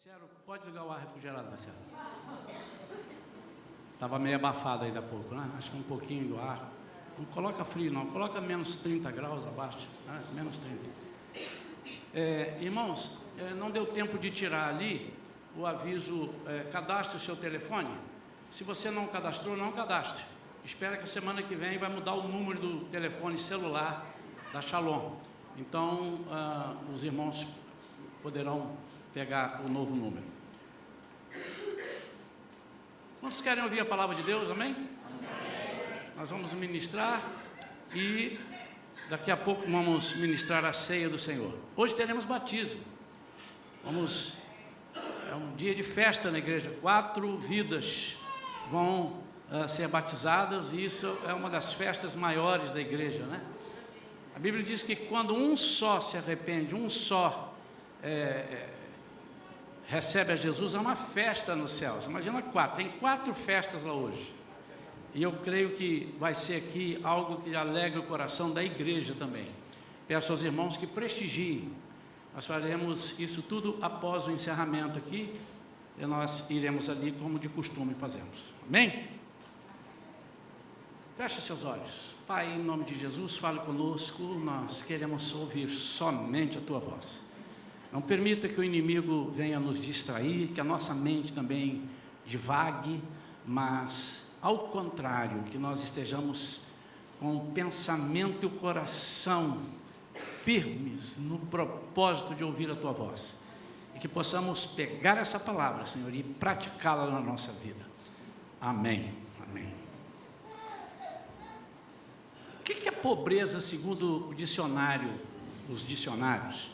Marcelo, pode ligar o ar refrigerado, Marcelo. Estava meio abafado ainda há pouco, né? Acho que um pouquinho do ar. Não coloca frio, não. Coloca menos 30 graus abaixo. Né? Menos 30. Irmãos, não deu tempo de tirar ali o aviso, cadastre o seu telefone. Se você não cadastrou, não cadastre. Espera que a semana que vem vai mudar o número do telefone celular da Shalom. Então, os irmãos poderão pegar o novo número. Quantos querem ouvir a palavra de Deus, amém? Nós vamos ministrar e daqui a pouco vamos ministrar a ceia do Senhor. Hoje teremos batismo. É um dia de festa na igreja. 4 vidas vão ser batizadas e isso é uma das festas maiores da igreja, né? A Bíblia diz que quando um só se arrepende, um só recebe a Jesus, é uma festa nos céus. Imagina 4, tem 4 festas lá hoje. E eu creio que vai ser aqui algo que alegre o coração da igreja também. Peço aos irmãos que prestigiem. Nós faremos isso tudo após o encerramento aqui, e nós iremos ali como de costume fazemos. Amém? Feche seus olhos. Pai, em nome de Jesus, fale conosco. Nós queremos ouvir somente a Tua voz. Não permita que o inimigo venha nos distrair, que a nossa mente também divague, mas, ao contrário, que nós estejamos com o pensamento e o coração firmes no propósito de ouvir a Tua voz. E que possamos pegar essa palavra, Senhor, e praticá-la na nossa vida. Amém. Amém. O que é pobreza segundo o dicionário, os dicionários?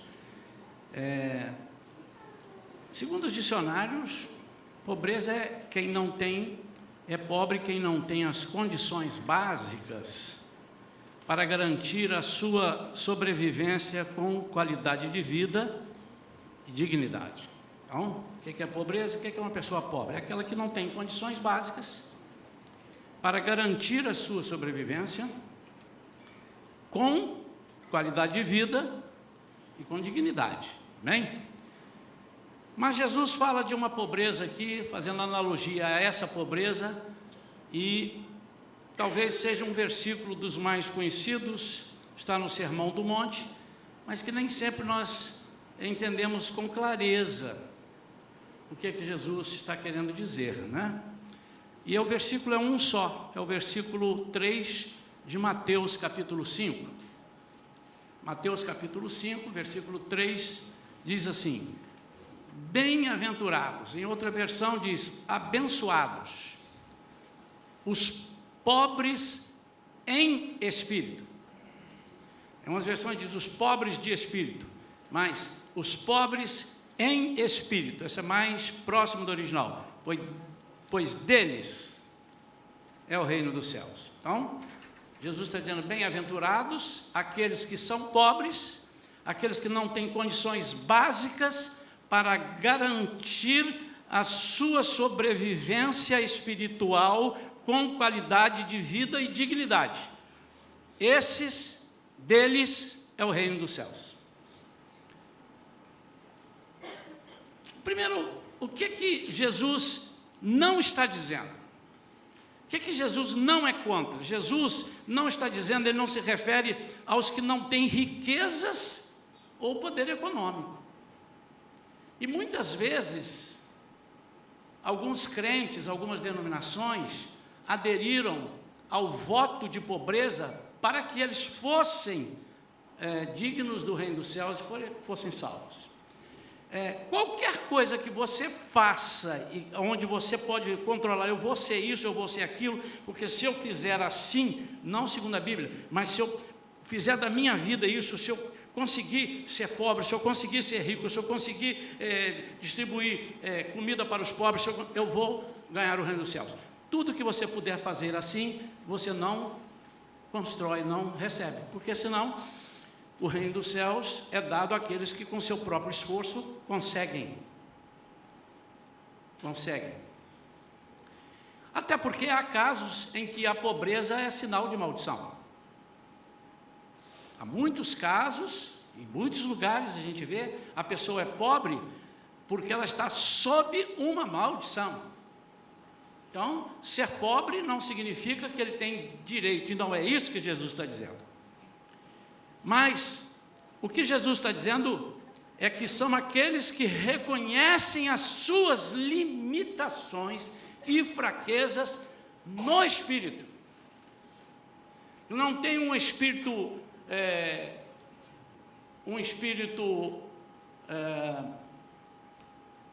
Segundo os dicionários, pobreza é quem não tem, é pobre quem não tem as condições básicas para garantir a sua sobrevivência com qualidade de vida e dignidade. Então, o que é pobreza? O que é uma pessoa pobre? É aquela que não tem condições básicas para garantir a sua sobrevivência com qualidade de vida e com dignidade. Amém? Mas Jesus fala de uma pobreza aqui, fazendo analogia a essa pobreza, e talvez seja um versículo dos mais conhecidos, está no Sermão do Monte, mas que nem sempre nós entendemos com clareza o que é que Jesus está querendo dizer, né? E o versículo é um só, é o versículo 3 de Mateus capítulo 5. Mateus capítulo 5, versículo 3, diz assim: bem-aventurados, em outra versão diz, abençoados, os pobres em espírito. Em umas versões diz os pobres de espírito, mas os pobres em espírito, esse é mais próximo do original, pois deles é o reino dos céus. Então, Jesus está dizendo, bem-aventurados aqueles que são pobres, aqueles que não têm condições básicas para garantir a sua sobrevivência espiritual com qualidade de vida e dignidade. Deles é o reino dos céus. Primeiro, o que Jesus não está dizendo? O que Jesus não é contra? Jesus não está dizendo, ele não se refere aos que não têm riquezas ou poder econômico. E muitas vezes, alguns crentes, algumas denominações, aderiram ao voto de pobreza para que eles fossem dignos do reino dos céus e fossem salvos. Qualquer coisa que você faça, onde você pode controlar, eu vou ser isso, eu vou ser aquilo, porque se eu fizer assim, não segundo a Bíblia, mas se eu fizer da minha vida isso, se eu conseguir ser pobre, se eu conseguir ser rico, se eu conseguir distribuir comida para os pobres, eu vou ganhar o reino dos céus. Tudo que você puder fazer assim, você não constrói, não recebe, porque senão o reino dos céus é dado àqueles que com seu próprio esforço conseguem. Até porque há casos em que a pobreza é sinal de maldição. Há muitos casos, em muitos lugares a gente vê, a pessoa é pobre porque ela está sob uma maldição. Então, ser pobre não significa que ele tem direito, e não é isso que Jesus está dizendo. Mas, o que Jesus está dizendo é que são aqueles que reconhecem as suas limitações e fraquezas no Espírito. Não tem um espírito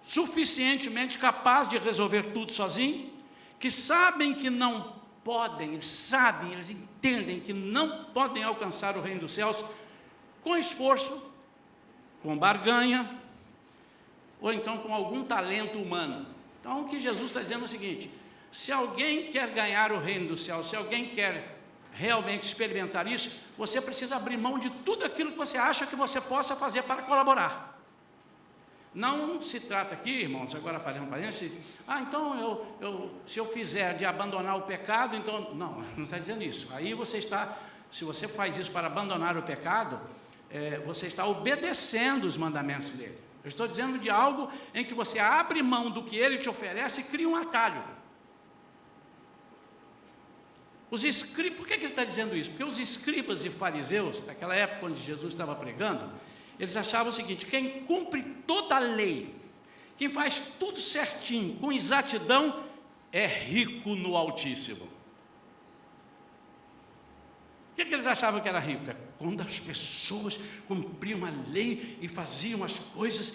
suficientemente capaz de resolver tudo sozinho, que sabem que não podem, eles entendem que não podem alcançar o reino dos céus com esforço, com barganha, ou então com algum talento humano. Então, o que Jesus está dizendo é o seguinte: se alguém quer ganhar o reino dos céus, se alguém quer realmente experimentar isso, você precisa abrir mão de tudo aquilo que você acha que você possa fazer para colaborar. Não se trata aqui, irmãos, agora fazendo parênteses, então se eu fizer de abandonar o pecado, então, não está dizendo isso. Aí você está, se você faz isso para abandonar o pecado, você está obedecendo os mandamentos dele. Eu estou dizendo de algo em que você abre mão do que ele te oferece e cria um atalho. Por que ele está dizendo isso? Porque os escribas e fariseus, naquela época onde Jesus estava pregando, eles achavam o seguinte: quem cumpre toda a lei, quem faz tudo certinho, com exatidão, é rico no Altíssimo. O que eles achavam que era rico? É quando as pessoas cumpriam a lei e faziam as coisas,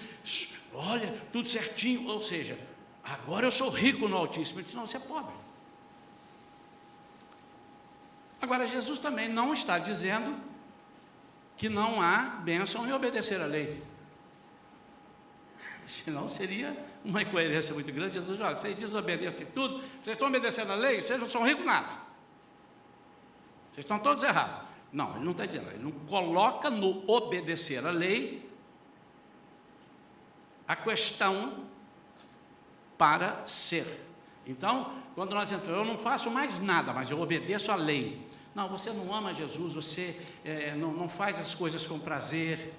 olha, tudo certinho, ou seja, agora eu sou rico no Altíssimo. Ele disse: não, você é pobre. Agora, Jesus também não está dizendo que não há bênção em obedecer à lei. Senão seria uma incoerência muito grande. Jesus diz: olha, vocês desobedecem tudo, vocês estão obedecendo a lei, vocês não são ricos nada. Vocês estão todos errados. Não, ele não está dizendo, ele não coloca no obedecer à lei a questão para ser. Então, quando nós entramos, eu não faço mais nada, mas eu obedeço à lei. Não, você não ama Jesus, você não faz as coisas com prazer.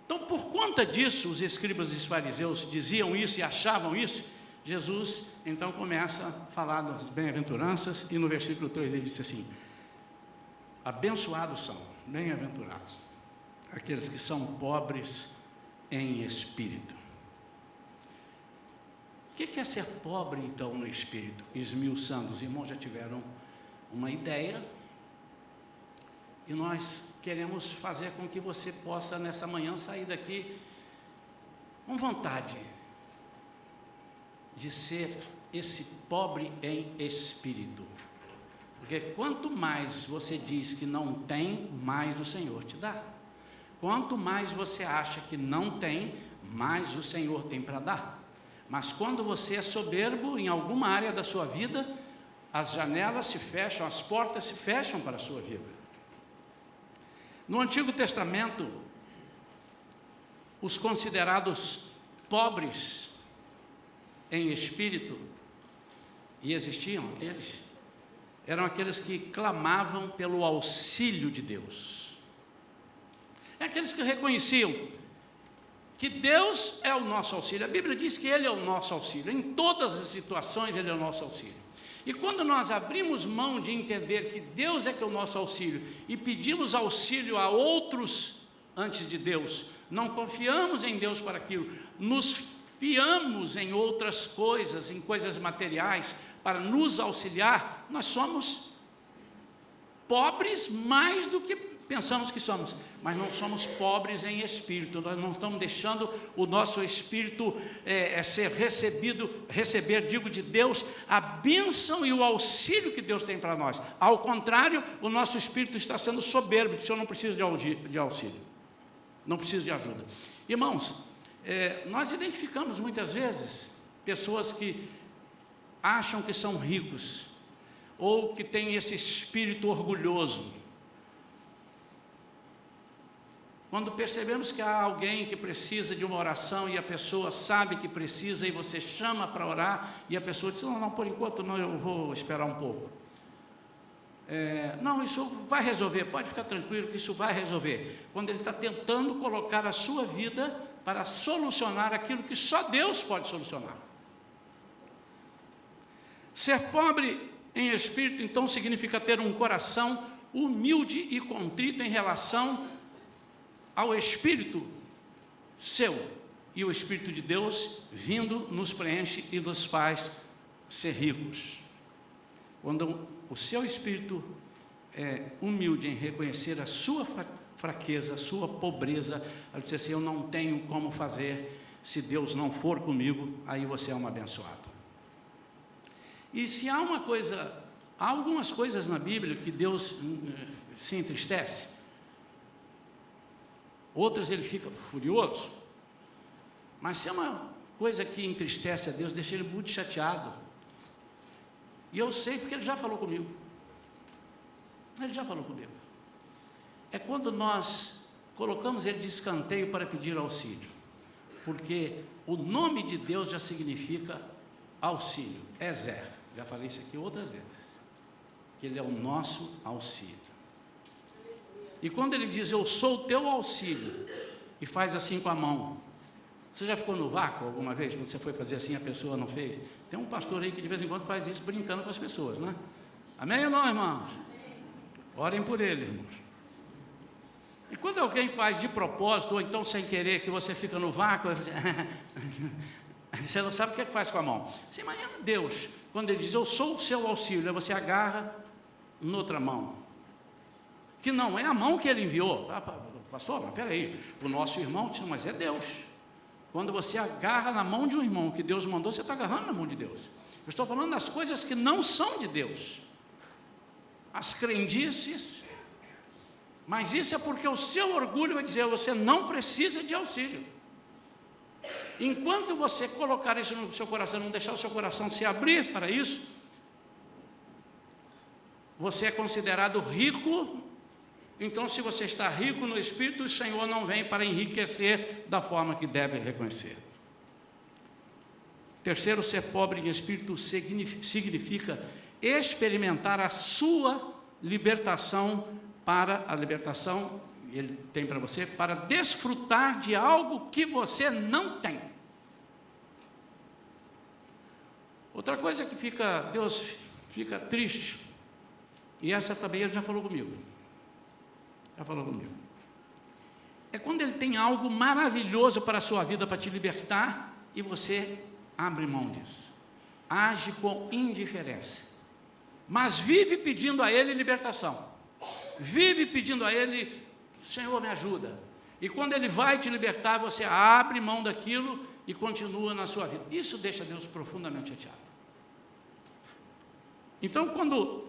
Então, por conta disso, os escribas e os fariseus diziam isso e achavam isso. Jesus, então, começa a falar das bem-aventuranças, e no versículo 3 ele disse assim: abençoados são, bem-aventurados, aqueles que são pobres em espírito. O que é ser pobre, então, no espírito? Esmiuçando, os irmãos já tiveram uma ideia, e nós queremos fazer com que você possa, nessa manhã, sair daqui com vontade de ser esse pobre em espírito. Porque quanto mais você diz que não tem, mais o Senhor te dá. Quanto mais você acha que não tem, mais o Senhor tem para dar. Mas quando você é soberbo em alguma área da sua vida, as janelas se fecham, as portas se fecham para a sua vida. No Antigo Testamento, os considerados pobres em espírito, e existiam aqueles, eram aqueles que clamavam pelo auxílio de Deus. É aqueles que reconheciam que Deus é o nosso auxílio. A Bíblia diz que Ele é o nosso auxílio. Em todas as situações Ele é o nosso auxílio. E quando nós abrimos mão de entender que Deus é que é o nosso auxílio e pedimos auxílio a outros antes de Deus, não confiamos em Deus para aquilo, nos fiamos em outras coisas, em coisas materiais, para nos auxiliar, nós somos pobres mais do que pensamos que somos, mas não somos pobres em espírito. Nós não estamos deixando o nosso espírito receber de Deus a bênção e o auxílio que Deus tem para nós. Ao contrário, o nosso espírito está sendo soberbo, diz: eu não preciso de auxílio, não preciso de ajuda. Irmãos, nós identificamos muitas vezes pessoas que acham que são ricos, ou que têm esse espírito orgulhoso. Quando percebemos que há alguém que precisa de uma oração e a pessoa sabe que precisa e você chama para orar e a pessoa diz: não, por enquanto não, eu vou esperar um pouco. Não, isso vai resolver, pode ficar tranquilo que isso vai resolver. Quando ele está tentando colocar a sua vida para solucionar aquilo que só Deus pode solucionar. Ser pobre em espírito, então, significa ter um coração humilde e contrito em relação ao Espírito seu. E o Espírito de Deus, vindo, nos preenche e nos faz ser ricos. Quando o seu espírito é humilde em reconhecer a sua fraqueza, a sua pobreza, a dizer assim, eu não tenho como fazer, se Deus não for comigo, aí você é um abençoado. E se há há algumas coisas na Bíblia que Deus se entristece, outras ele fica furioso, mas se é uma coisa que entristece a Deus, deixa ele muito chateado. E eu sei porque ele já falou comigo. Ele já falou comigo. É quando nós colocamos ele de escanteio para pedir auxílio. Porque o nome de Deus já significa auxílio. Ezer. Já falei isso aqui outras vezes. Que ele é o nosso auxílio. E quando ele diz, eu sou o teu auxílio, e faz assim com a mão. Você já ficou no vácuo alguma vez, quando você foi fazer assim, a pessoa não fez? Tem um pastor aí que de vez em quando faz isso, brincando com as pessoas, né? Amém ou não, irmãos? Orem por ele, irmãos. E quando alguém faz de propósito, ou então sem querer, que você fica no vácuo, você não sabe o que é que faz com a mão. Você imagina Deus, quando ele diz, eu sou o seu auxílio, aí você agarra noutra mão, que não é a mão que ele enviou. Pastor, mas peraí, o nosso irmão, mas é Deus. Quando você agarra na mão de um irmão que Deus mandou, você está agarrando na mão de Deus. Eu estou falando das coisas que não são de Deus, as crendices, mas isso é porque o seu orgulho vai dizer, você não precisa de auxílio. Enquanto você colocar isso no seu coração, não deixar o seu coração se abrir para isso, você é considerado rico. Então, se você está rico no Espírito, o Senhor não vem para enriquecer da forma que deve reconhecer. Terceiro, ser pobre em Espírito significa experimentar a sua libertação, para a libertação, ele tem para você, para desfrutar de algo que você não tem. Outra coisa que Deus fica triste, e essa também ele já falou comigo. É quando ele tem algo maravilhoso para a sua vida, para te libertar, e você abre mão disso. Age com indiferença. Mas vive pedindo a ele libertação. Vive pedindo a ele, Senhor, me ajuda. E quando ele vai te libertar, você abre mão daquilo e continua na sua vida. Isso deixa Deus profundamente chateado. Então, quando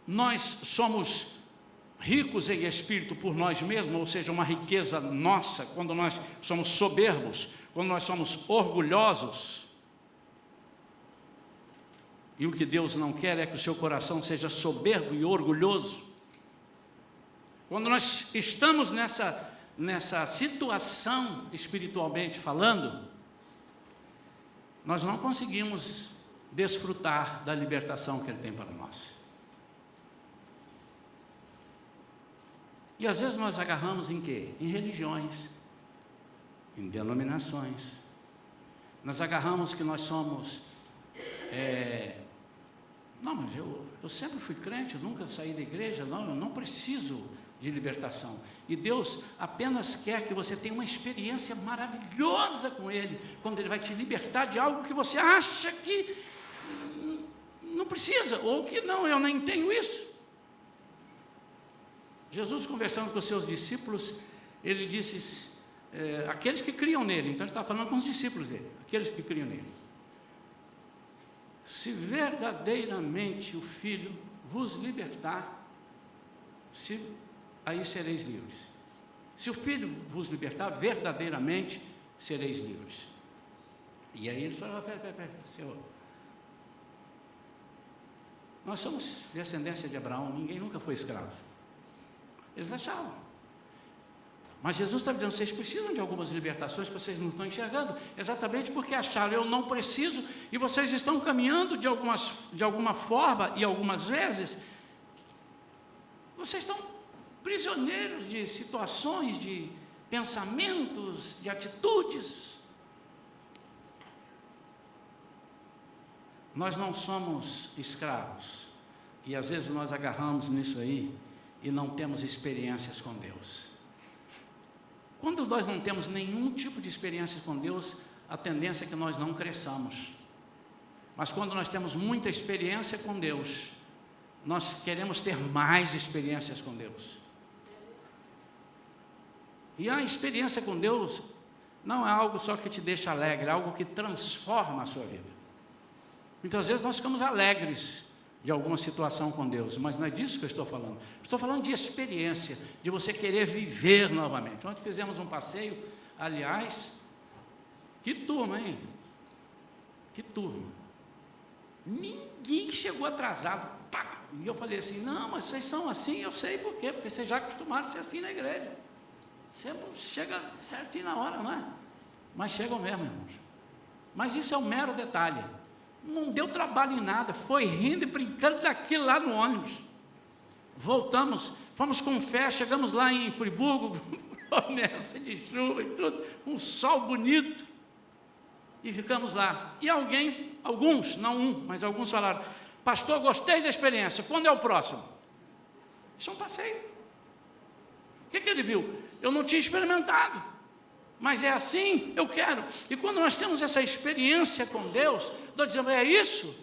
nós somos ricos em espírito por nós mesmos, ou seja, uma riqueza nossa, quando nós somos soberbos, quando nós somos orgulhosos, e o que Deus não quer é que o seu coração seja soberbo e orgulhoso. Quando nós estamos nessa situação, espiritualmente falando, nós não conseguimos desfrutar da libertação que Ele tem para nós. E às vezes nós agarramos em quê? Em religiões, em denominações. Nós agarramos que nós somos... Não, mas eu sempre fui crente, eu nunca saí da igreja, não, eu não preciso de libertação. E Deus apenas quer que você tenha uma experiência maravilhosa com Ele, quando Ele vai te libertar de algo que você acha que não precisa, ou que não, eu nem tenho isso. Jesus, conversando com os seus discípulos, ele disse, aqueles que criam nele, então ele está falando com os discípulos dele, aqueles que criam nele. Se verdadeiramente o Filho vos libertar, aí sereis livres. Se o Filho vos libertar, verdadeiramente sereis livres. E aí ele falou, pera, Senhor, nós somos descendência de Abraão, ninguém nunca foi escravo. Eles achavam. Mas Jesus está dizendo, vocês precisam de algumas libertações que vocês não estão enxergando, exatamente porque acharam, eu não preciso, e vocês estão caminhando de alguma forma, e algumas vezes, vocês estão prisioneiros de situações, de pensamentos, de atitudes. Nós não somos escravos, e às vezes nós agarramos nisso aí e não temos experiências com Deus. Quando nós não temos nenhum tipo de experiência com Deus, a tendência é que nós não cresçamos. Mas quando nós temos muita experiência com Deus, nós queremos ter mais experiências com Deus. E a experiência com Deus não é algo só que te deixa alegre, é algo que transforma a sua vida. Muitas vezes nós ficamos alegres de alguma situação com Deus, mas não é disso que eu estou falando. Estou falando de experiência, de você querer viver novamente. Ontem fizemos um passeio, aliás, que turma, hein? Que turma. Ninguém chegou atrasado. Pá! E eu falei assim, não, mas vocês são assim, eu sei por quê, porque vocês já acostumaram a ser assim na igreja. Sempre chega certinho na hora, não é? Mas chegam mesmo, irmãos. Mas isso é um mero detalhe. Não deu trabalho em nada, foi rindo e brincando daquilo lá no ônibus. Voltamos, fomos com fé, chegamos lá em Friburgo, promessa de chuva e tudo, um sol bonito, e ficamos lá. E alguns, não um, mas alguns falaram, pastor, gostei da experiência, quando é o próximo? Isso é um passeio. O que ele viu? Eu não tinha experimentado. Mas é assim, eu quero. E quando nós temos essa experiência com Deus, nós dizemos, é isso.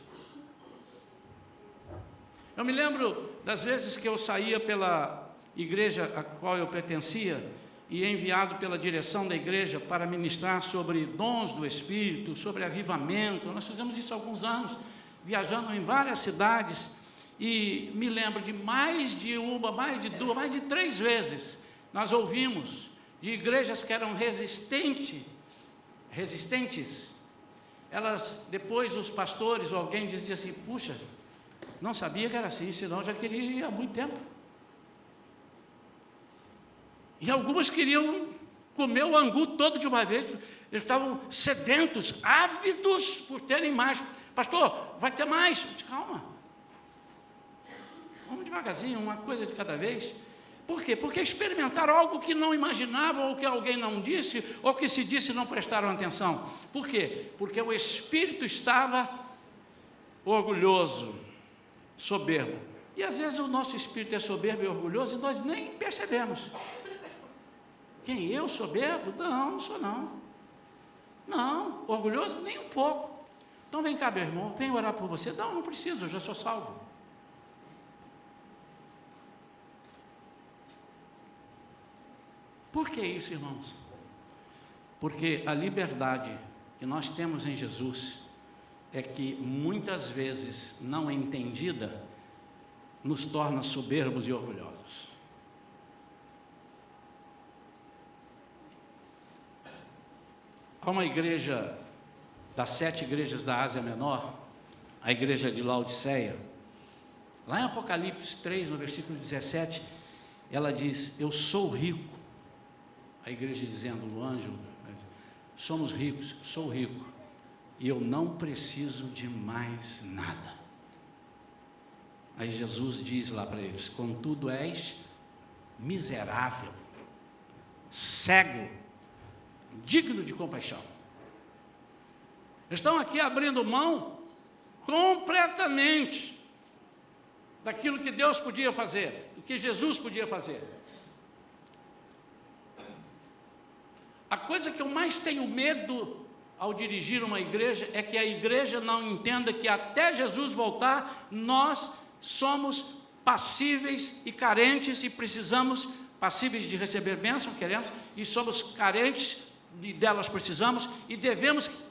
Eu me lembro das vezes que eu saía pela igreja a qual eu pertencia, e enviado pela direção da igreja para ministrar sobre dons do Espírito, sobre avivamento. Nós fizemos isso há alguns anos, viajando em várias cidades, e me lembro de mais de uma, mais de duas, mais de 3 vezes, nós ouvimos de igrejas que eram resistentes, elas, depois os pastores ou alguém dizia assim, puxa, não sabia que era assim, senão já queria ir há muito tempo. E algumas queriam comer o angu todo de uma vez, eles estavam sedentos, ávidos por terem mais. Pastor, vai ter mais? Eu disse, calma, vamos devagarzinho, uma coisa de cada vez. Por quê? Porque experimentaram algo que não imaginavam, ou que alguém não disse, ou que se disse e não prestaram atenção. Por quê? Porque o espírito estava orgulhoso, soberbo. E às vezes o nosso espírito é soberbo e orgulhoso e nós nem percebemos. Quem? Eu soberbo? Não, não sou não. Não, orgulhoso nem um pouco. Então vem cá, meu irmão, vem orar por você. Não, não preciso, eu já sou salvo. Por que isso, irmãos? Porque a liberdade que nós temos em Jesus é que muitas vezes, não entendida, nos torna soberbos e orgulhosos. Há uma igreja, das 7 igrejas da Ásia Menor, a igreja de Laodiceia, lá em Apocalipse 3, no versículo 17, ela diz, eu sou rico. A igreja dizendo, o anjo, somos ricos, sou rico, e eu não preciso de mais nada. Aí Jesus diz lá para eles, contudo és miserável, cego, digno de compaixão. Estão aqui abrindo mão completamente daquilo que Deus podia fazer, do que Jesus podia fazer. A coisa que eu mais tenho medo ao dirigir uma igreja é que a igreja não entenda que até Jesus voltar, nós somos passíveis e carentes e precisamos, passíveis de receber bênção, queremos, e somos carentes, delas precisamos, e devemos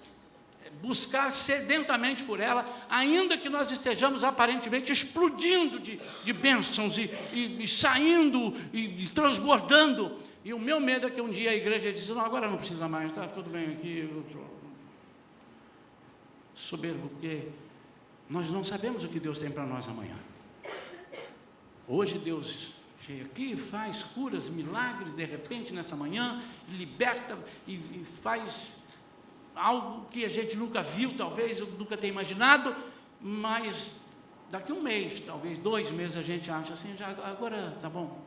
buscar sedentamente por ela, ainda que nós estejamos aparentemente explodindo de bênçãos e saindo e transbordando. E o meu medo é que um dia a igreja diz, não, agora não precisa mais, está tudo bem aqui. Soberbo, porque nós não sabemos o que Deus tem para nós amanhã. Hoje Deus chega aqui, faz curas, milagres, de repente, nessa manhã, liberta e faz algo que a gente nunca viu, talvez, nunca tenha imaginado, mas daqui 1 mês, talvez 2 meses, a gente acha assim, já, agora está bom.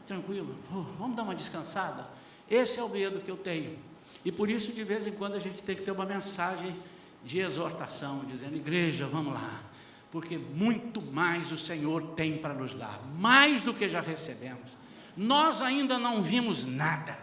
tranquilo, vamos dar uma descansada. Esse é o medo que eu tenho. E por isso, de vez em quando, a gente tem que ter uma mensagem de exortação, dizendo: igreja, vamos lá, porque muito mais o Senhor tem para nos dar, mais do que já recebemos. Nós ainda não vimos nada.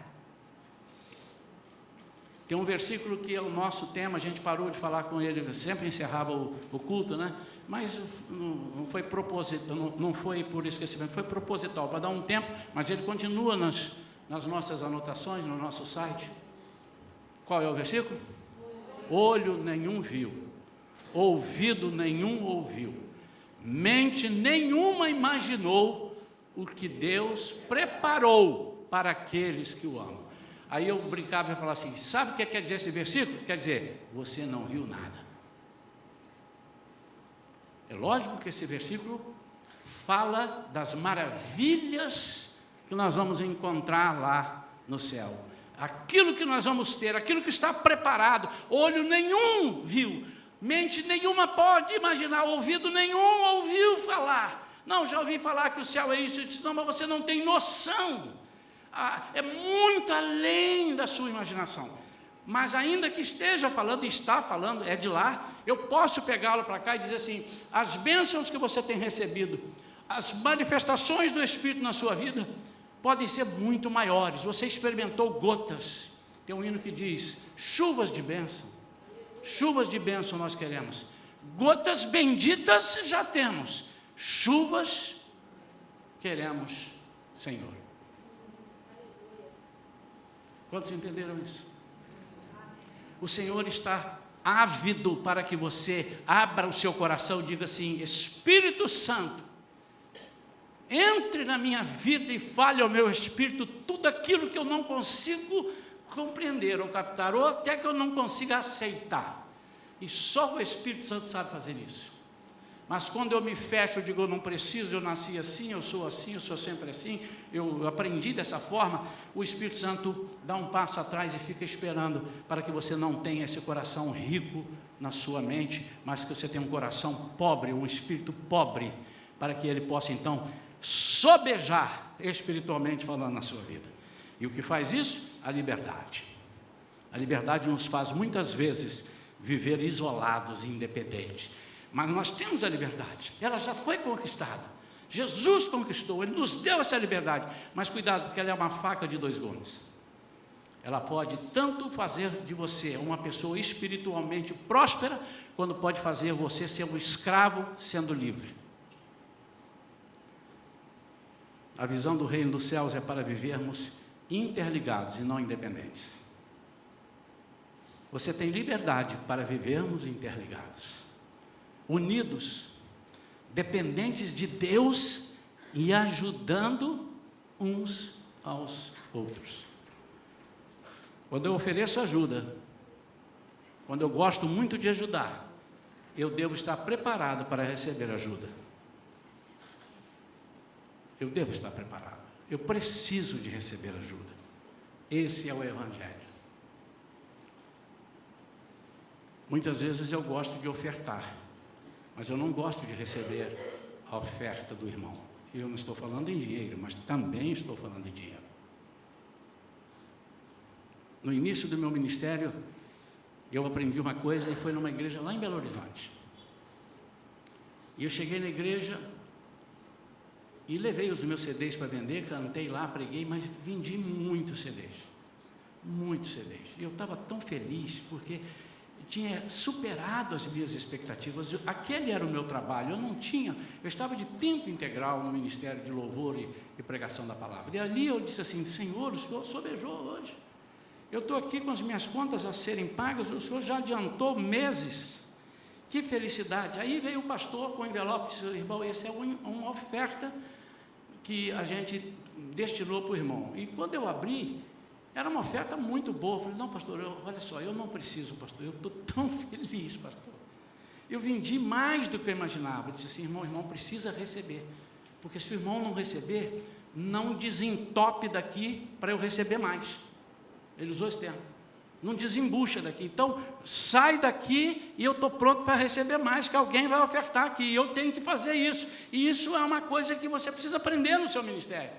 Tem um versículo que é o nosso tema, a gente parou de falar com ele, sempre encerrava o culto, né? Mas não foi proposital, não foi por esquecimento, foi proposital, para dar um tempo, mas ele continua nas nossas anotações, no nosso site. Qual é o versículo? Olho nenhum viu, ouvido nenhum ouviu, mente nenhuma imaginou o que Deus preparou para aqueles que o amam. Aí eu brincava e falava assim: sabe o que quer dizer esse versículo? Quer dizer, você não viu nada. É lógico que esse versículo fala das maravilhas que nós vamos encontrar lá no céu. Aquilo que nós vamos ter, aquilo que está preparado, olho nenhum viu, mente nenhuma pode imaginar, ouvido nenhum ouviu falar. Não, já ouvi falar que o céu é isso. Eu disse: não, mas você não tem noção. É muito além da sua imaginação. Mas ainda que esteja falando, está falando, é de lá, eu posso pegá-lo para cá e dizer assim: as bênçãos que você tem recebido, as manifestações do Espírito na sua vida, podem ser muito maiores. Você experimentou gotas. Tem um hino que diz: chuvas de bênção. Chuvas de bênção nós queremos. Gotas benditas já temos. Chuvas queremos, Senhor. Quantos entenderam isso? O Senhor está ávido para que você abra o seu coração e diga assim: Espírito Santo, entre na minha vida e fale ao meu espírito tudo aquilo que eu não consigo compreender ou captar, ou até que eu não consiga aceitar. E só o Espírito Santo sabe fazer isso. Mas quando eu me fecho, eu digo: eu não preciso, eu nasci assim, eu sou sempre assim, eu aprendi dessa forma. O Espírito Santo dá um passo atrás e fica esperando para que você não tenha esse coração rico na sua mente, mas que você tenha um coração pobre, um espírito pobre, para que ele possa então sobejar espiritualmente falando na sua vida. E o que faz isso? A liberdade. A liberdade nos faz muitas vezes viver isolados e independentes. Mas nós temos a liberdade, ela já foi conquistada. Jesus conquistou, Ele nos deu essa liberdade. Mas cuidado, porque ela é uma faca de dois gumes. Ela pode tanto fazer de você uma pessoa espiritualmente próspera, quando pode fazer você ser um escravo sendo livre. A visão do reino dos céus é para vivermos interligados e não independentes. Você tem liberdade para vivermos interligados, unidos, dependentes de Deus e ajudando uns aos outros. Quando eu ofereço ajuda, quando eu gosto muito de ajudar, eu devo estar preparado para receber ajuda. Eu devo estar preparado. Eu preciso de receber ajuda. Esse é o Evangelho. Muitas vezes eu gosto de ofertar, mas eu não gosto de receber a oferta do irmão. Eu não estou falando em dinheiro, mas também estou falando em dinheiro. No início do meu ministério, eu aprendi uma coisa e foi numa igreja lá em Belo Horizonte. E eu cheguei na igreja e levei os meus CDs para vender, cantei lá, preguei, mas vendi muitos CDs. Muitos CDs. E eu estava tão feliz, porque tinha superado as minhas expectativas. Aquele era o meu trabalho. Eu estava de tempo integral no Ministério de Louvor e Pregação da Palavra. E ali eu disse assim: Senhor, o Senhor sobejou hoje. Eu estou aqui com as minhas contas a serem pagas, o Senhor já adiantou meses. Que felicidade. Aí veio o pastor com o envelope e disse: irmão, essa é uma oferta que a gente destinou para o irmão. E quando eu abri, era uma oferta muito boa. Eu falei: não, pastor, olha só, eu não preciso, pastor, eu estou tão feliz, pastor. Eu vendi mais do que eu imaginava. Eu disse assim: irmão, o irmão precisa receber, porque se o irmão não receber, não desentope daqui para eu receber mais. Ele usou esse termo: não desembucha daqui. Então, sai daqui e eu estou pronto para receber mais, que alguém vai ofertar aqui, e eu tenho que fazer isso. E isso é uma coisa que você precisa aprender no seu ministério.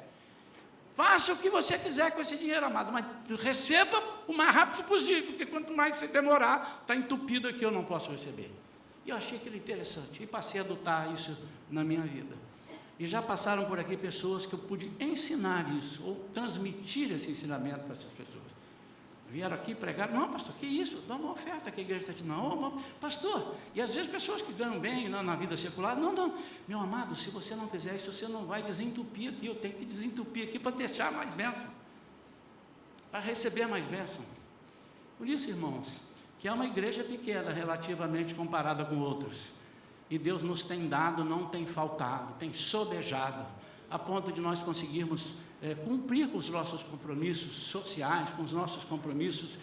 Faça o que você quiser com esse dinheiro, amado, mas receba o mais rápido possível, porque quanto mais você demorar, está entupido aqui, eu não posso receber. E eu achei aquilo interessante, e passei a adotar isso na minha vida. E já passaram por aqui pessoas que eu pude ensinar isso, ou transmitir esse ensinamento para essas pessoas. Vieram aqui pregar, não, pastor, que isso? Dá uma oferta que a igreja está te dando. Não, pastor, e às vezes pessoas que ganham bem na vida secular, não, meu amado, se você não fizer isso, você não vai desentupir aqui, eu tenho que desentupir aqui para deixar mais bênção, para receber mais bênção. Por isso, irmãos, que é uma igreja pequena, relativamente comparada com outras, e Deus nos tem dado, não tem faltado, tem sobejado, a ponto de nós conseguirmos cumprir com os nossos compromissos sociais, com os nossos compromissos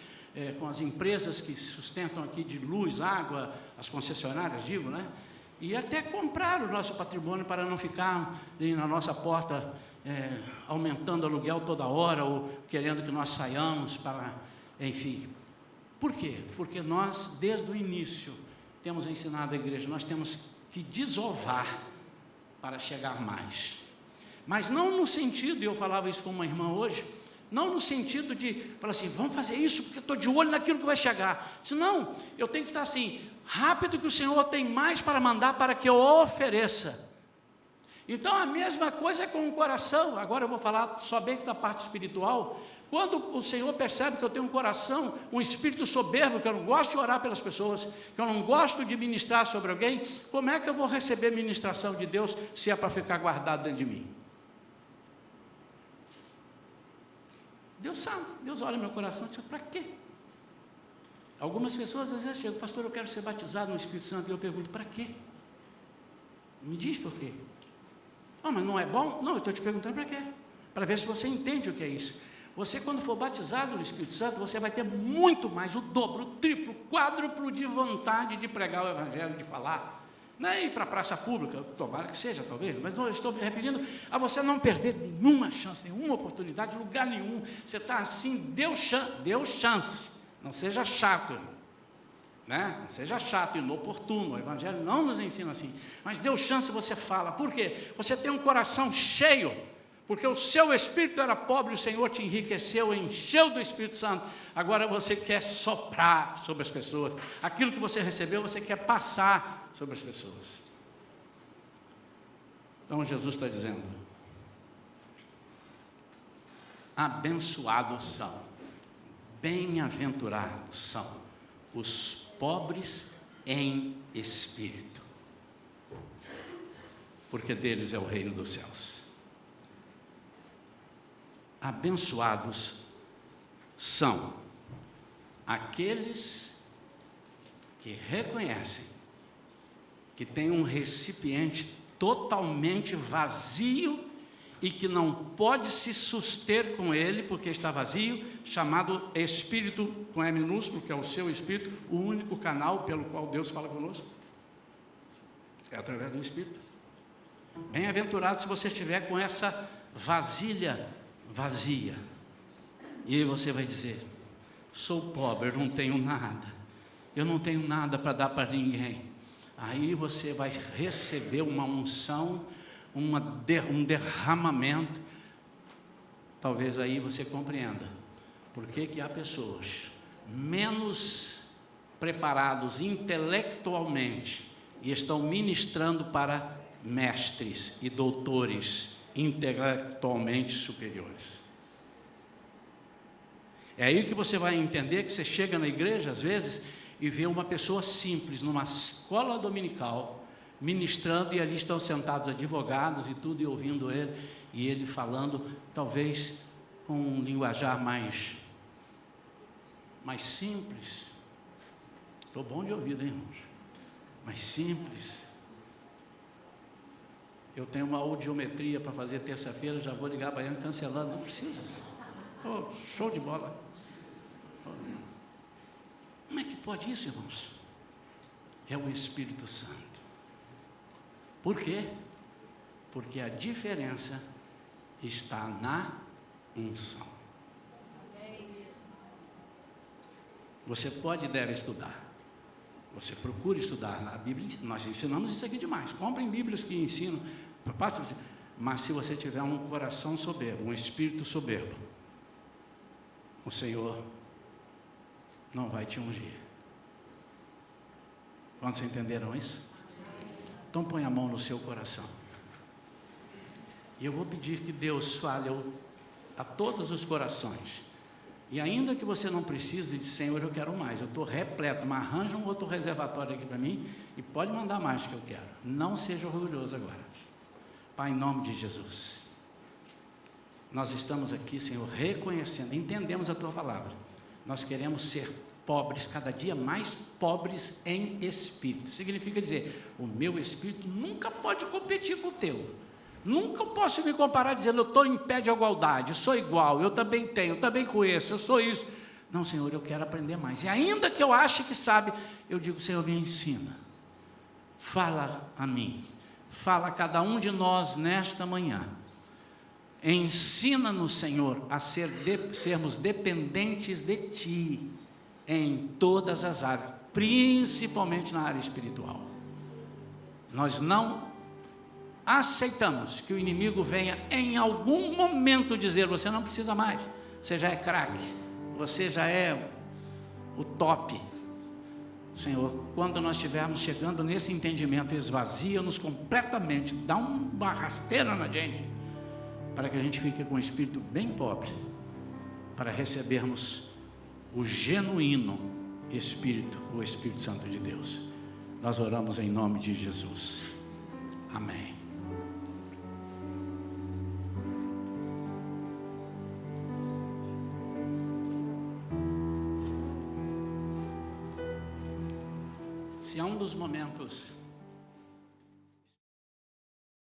com as empresas que sustentam aqui de luz, água, as concessionárias, digo, né? E até comprar o nosso patrimônio para não ficar na nossa porta aumentando aluguel toda hora ou querendo que nós saiamos para, enfim. Por quê? Porque nós, desde o início, temos ensinado a igreja, nós temos que desovar para chegar mais. Mas não no sentido, e eu falava isso com uma irmã hoje, não no sentido de falar assim, vamos fazer isso porque eu estou de olho naquilo que vai chegar. Senão, eu tenho que estar assim, rápido que o Senhor tem mais para mandar para que eu ofereça. Então a mesma coisa é com o coração. Agora eu vou falar somente da parte espiritual. Quando o Senhor percebe que eu tenho um coração, um espírito soberbo, que eu não gosto de orar pelas pessoas, que eu não gosto de ministrar sobre alguém, como é que eu vou receber ministração de Deus se é para ficar guardado dentro de mim? Deus sabe, Deus olha meu coração e diz, para quê? Algumas pessoas às vezes chegam, pastor, eu quero ser batizado no Espírito Santo, e eu pergunto, para quê? Me diz por quê? Mas não é bom? Não, eu estou te perguntando para quê? Para ver se você entende o que é isso. Você, quando for batizado no Espírito Santo, você vai ter muito mais, o dobro, o triplo, o quádruplo de vontade de pregar o Evangelho, de falar. Não é ir para a praça pública, tomara que seja, talvez, mas não, eu estou me referindo a você não perder nenhuma chance, nenhuma oportunidade, lugar nenhum. Você está assim, deu chance, não seja chato, irmão, né? Não seja chato e inoportuno, o Evangelho não nos ensina assim, mas deu chance, você fala. Por quê? Você tem um coração cheio, porque o seu espírito era pobre, o Senhor te enriqueceu, encheu do Espírito Santo. Agora você quer soprar sobre as pessoas, aquilo que você recebeu, você quer passar sobre as pessoas. Então Jesus está dizendo, abençoados são, bem-aventurados são os pobres em espírito, porque deles é o reino dos céus. Abençoados são aqueles que reconhecem que tem um recipiente totalmente vazio e que não pode se suster com ele, porque está vazio, chamado Espírito, com E minúsculo, que é o seu Espírito, o único canal pelo qual Deus fala conosco, é através do Espírito. Bem-aventurado se você estiver com essa vasilha vazia, e você vai dizer, sou pobre, eu não tenho nada para dar para ninguém. Aí você vai receber uma unção, um derramamento. Talvez aí você compreenda por que há pessoas menos preparados intelectualmente e estão ministrando para mestres e doutores intelectualmente superiores. É aí que você vai entender que você chega na igreja às vezes e vê uma pessoa simples numa escola dominical ministrando, e ali estão sentados advogados e tudo, e ouvindo ele, e ele falando talvez com um linguajar mais simples. Estou bom de ouvido, hein, irmãos? Mais simples. Eu tenho uma audiometria para fazer terça-feira, já vou ligar para ele cancelando, não precisa. Show de bola. Como é que pode isso, irmãos? É o Espírito Santo. Por quê? Porque a diferença está na unção. Você pode e deve estudar. Você procura estudar na Bíblia. Nós ensinamos isso aqui demais. Comprem Bíblias que ensinam. Mas se você tiver um coração soberbo, um espírito soberbo, o Senhor não vai te ungir. Quantos entenderam isso? Então põe a mão no seu coração. E eu vou pedir que Deus fale a todos os corações. E ainda que você não precise de Senhor, eu quero mais, eu estou repleto, mas arranja um outro reservatório aqui para mim e pode mandar mais que eu quero. Não seja orgulhoso agora. Pai, em nome de Jesus, nós estamos aqui, Senhor, reconhecendo, entendemos a Tua palavra. Nós queremos ser pobres, cada dia mais pobres em espírito. Significa dizer, o meu espírito nunca pode competir com o teu. Nunca posso me comparar dizendo, eu estou em pé de igualdade, eu sou igual, eu também tenho, eu também conheço, eu sou isso. Não, Senhor, eu quero aprender mais. E ainda que eu ache que sabe, eu digo, Senhor, me ensina. Fala a mim, fala a cada um de nós nesta manhã. Ensina-nos, Senhor, a sermos dependentes de Ti, em todas as áreas, principalmente na área espiritual. Nós não aceitamos que o inimigo venha em algum momento dizer, você não precisa mais, você já é craque, você já é o top. Senhor, quando nós estivermos chegando nesse entendimento, esvazia-nos completamente, dá uma rasteira na gente, para que a gente fique com o espírito bem pobre, para recebermos o genuíno Espírito, o Espírito Santo de Deus. Nós oramos em nome de Jesus. Amém. Se há um dos momentos